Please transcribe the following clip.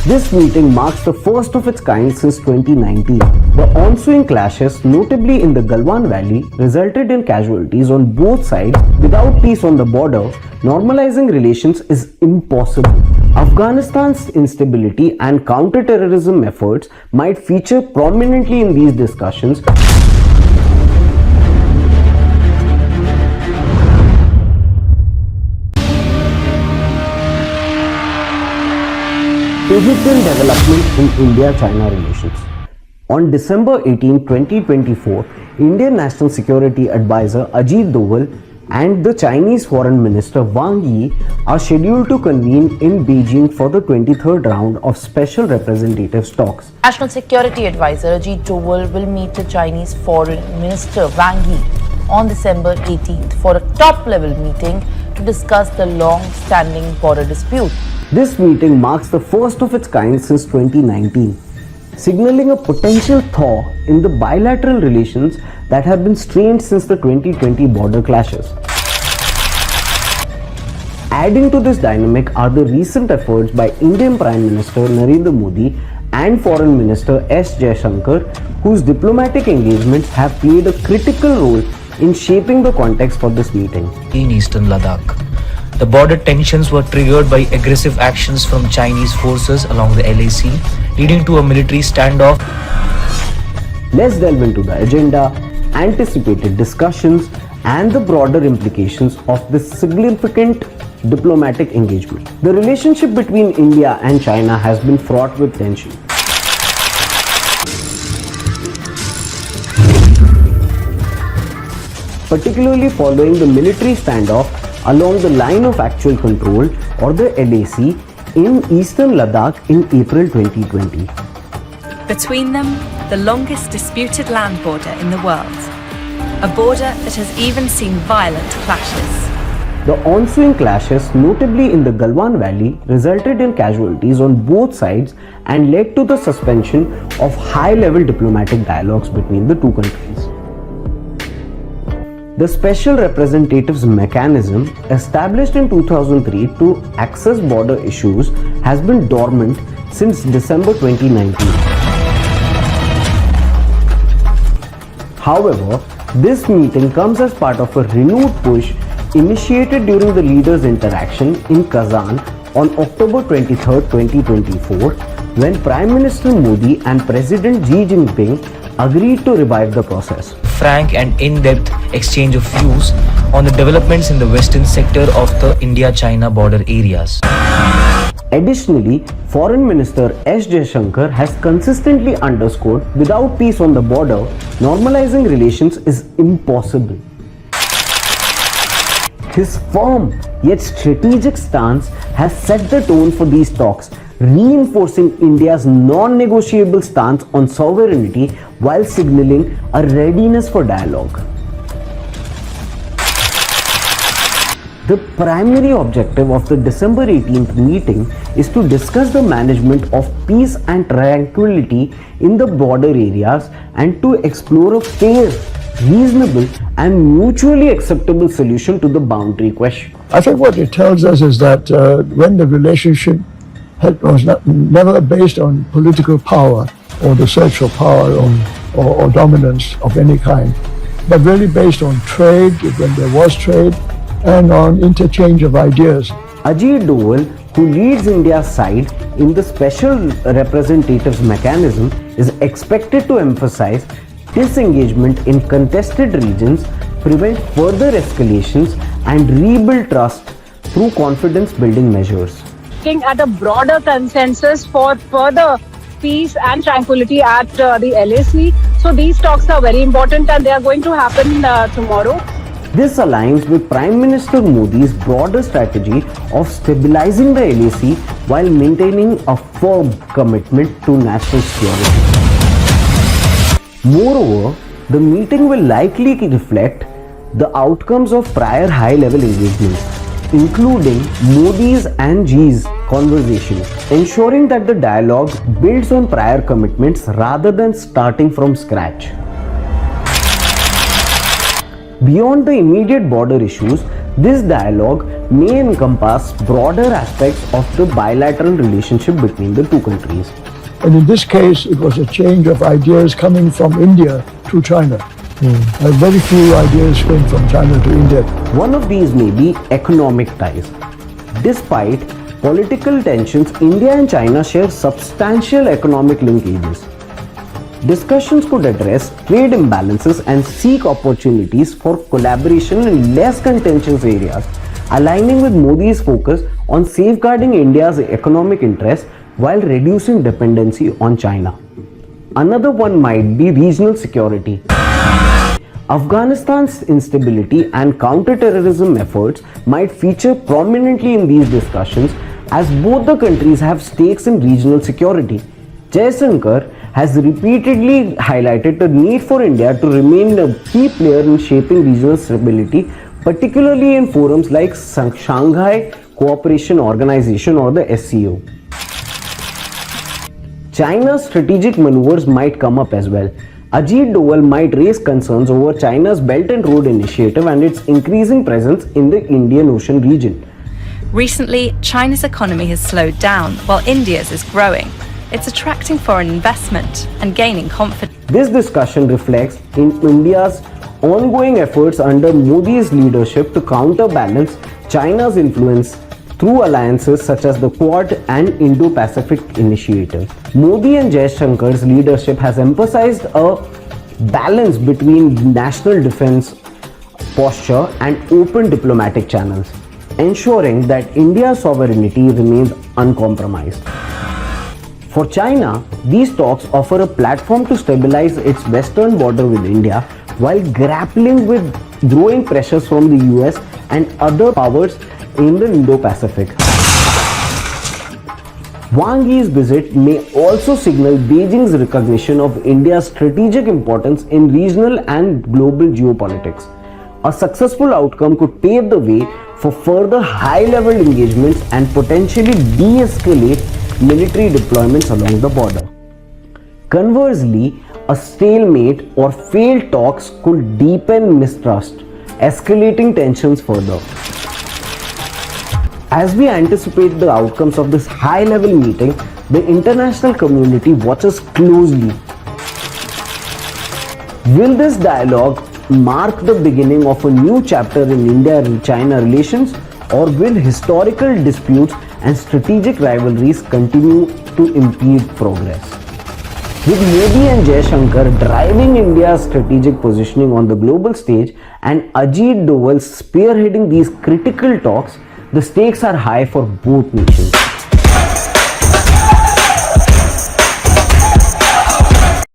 This meeting marks the first of its kind since 2019. The ensuing clashes, notably in the Galwan Valley, resulted in casualties on both sides. Without peace on the border, normalizing relations is impossible. Afghanistan's instability and counter-terrorism efforts might feature prominently in these discussions. Pivotal development in India-China relations. On December 18, 2024, Indian National Security Advisor Ajit Doval and the Chinese Foreign Minister Wang Yi are scheduled to convene in Beijing for the 23rd round of Special Representatives talks. National Security Advisor Ajit Doval will meet the Chinese Foreign Minister Wang Yi on December 18th for a top-level meeting to discuss the long-standing border dispute. This meeting marks the first of its kind since 2019, signaling a potential thaw in the bilateral relations that have been strained since the 2020 border clashes. Adding to this dynamic are the recent efforts by Indian Prime Minister Narendra Modi and Foreign Minister S. Jaishankar, whose diplomatic engagements have played a critical role in shaping the context for this meeting. In eastern Ladakh, the border tensions were triggered by aggressive actions from Chinese forces along the LAC, leading to a military standoff. Let's delve into the agenda, anticipated discussions, and the broader implications of this significant diplomatic engagement. The relationship between India and China has been fraught with tension. Particularly following the military standoff along the line of actual control, or the LAC, in eastern Ladakh in April 2020. Between them, the longest disputed land border in the world. A border that has even seen violent clashes. The ensuing clashes, notably in the Galwan Valley, resulted in casualties on both sides and led to the suspension of high-level diplomatic dialogues between the two countries. The Special Representatives Mechanism, established in 2003 to access border issues, has been dormant since December 2019. However, this meeting comes as part of a renewed push initiated during the leaders' interaction in Kazan on October 23, 2024, when Prime Minister Modi and President Xi Jinping agreed to revive the process. Frank and in-depth exchange of views on the developments in the western sector of the India-China border areas. Additionally, Foreign Minister S. Jaishankar has consistently underscored, without peace on the border, normalizing relations is impossible. His firm yet strategic stance has set the tone for these talks, reinforcing India's non-negotiable stance on sovereignty while signaling a readiness for dialogue. The primary objective of the December 18th meeting is to discuss the management of peace and tranquility in the border areas and to explore a fair, reasonable and mutually acceptable solution to the boundary question. I think what it tells us is that when the relationship was never based on political power or the search for power or dominance of any kind, but really based on trade, when there was trade, and on interchange of ideas. Ajit Doval, who leads India's side in the Special Representatives Mechanism, is expected to emphasize disengagement in contested regions, prevent further escalations, and rebuild trust through confidence-building measures. Looking at a broader consensus for further peace and tranquility at the LAC. So these talks are very important and they are going to happen tomorrow. This aligns with Prime Minister Modi's broader strategy of stabilizing the LAC while maintaining a firm commitment to national security. Moreover, the meeting will likely reflect the outcomes of prior high-level engagements, including Modi's and Xi's conversations, ensuring that the dialogue builds on prior commitments rather than starting from scratch. Beyond the immediate border issues, this dialogue may encompass broader aspects of the bilateral relationship between the two countries. And in this case, it was a change of ideas coming from India to China. Very few ideas came from China to India. One of these may be economic ties. Despite political tensions, India and China share substantial economic linkages. Discussions could address trade imbalances and seek opportunities for collaboration in less contentious areas, aligning with Modi's focus on safeguarding India's economic interests while reducing dependency on China. Another one might be regional security. Afghanistan's instability and counter-terrorism efforts might feature prominently in these discussions, as both the countries have stakes in regional security. Jaishankar has repeatedly highlighted the need for India to remain a key player in shaping regional stability, particularly in forums like Shanghai Cooperation Organization or the SCO. China's strategic maneuvers might come up as well. Ajit Doval might raise concerns over China's Belt and Road Initiative and its increasing presence in the Indian Ocean region. Recently, China's economy has slowed down while India's is growing. It's attracting foreign investment and gaining confidence. This discussion reflects in India's ongoing efforts under Modi's leadership to counterbalance China's influence through alliances such as the Quad and Indo-Pacific Initiative. Modi and Jaishankar's leadership has emphasized a balance between national defense posture and open diplomatic channels, ensuring that India's sovereignty remains uncompromised. For China, these talks offer a platform to stabilize its western border with India while grappling with growing pressures from the US and other powers in the Indo-Pacific. Wang Yi's visit may also signal Beijing's recognition of India's strategic importance in regional and global geopolitics. A successful outcome could pave the way for further high-level engagements and potentially de-escalate military deployments along the border. Conversely, a stalemate or failed talks could deepen mistrust, escalating tensions further. As we anticipate the outcomes of this high-level meeting, the international community watches closely. Will this dialogue mark the beginning of a new chapter in India and China relations, or will historical disputes and strategic rivalries continue to impede progress? With Modi and Jaishankar driving India's strategic positioning on the global stage and Ajit Doval spearheading these critical talks, the stakes are high for both nations.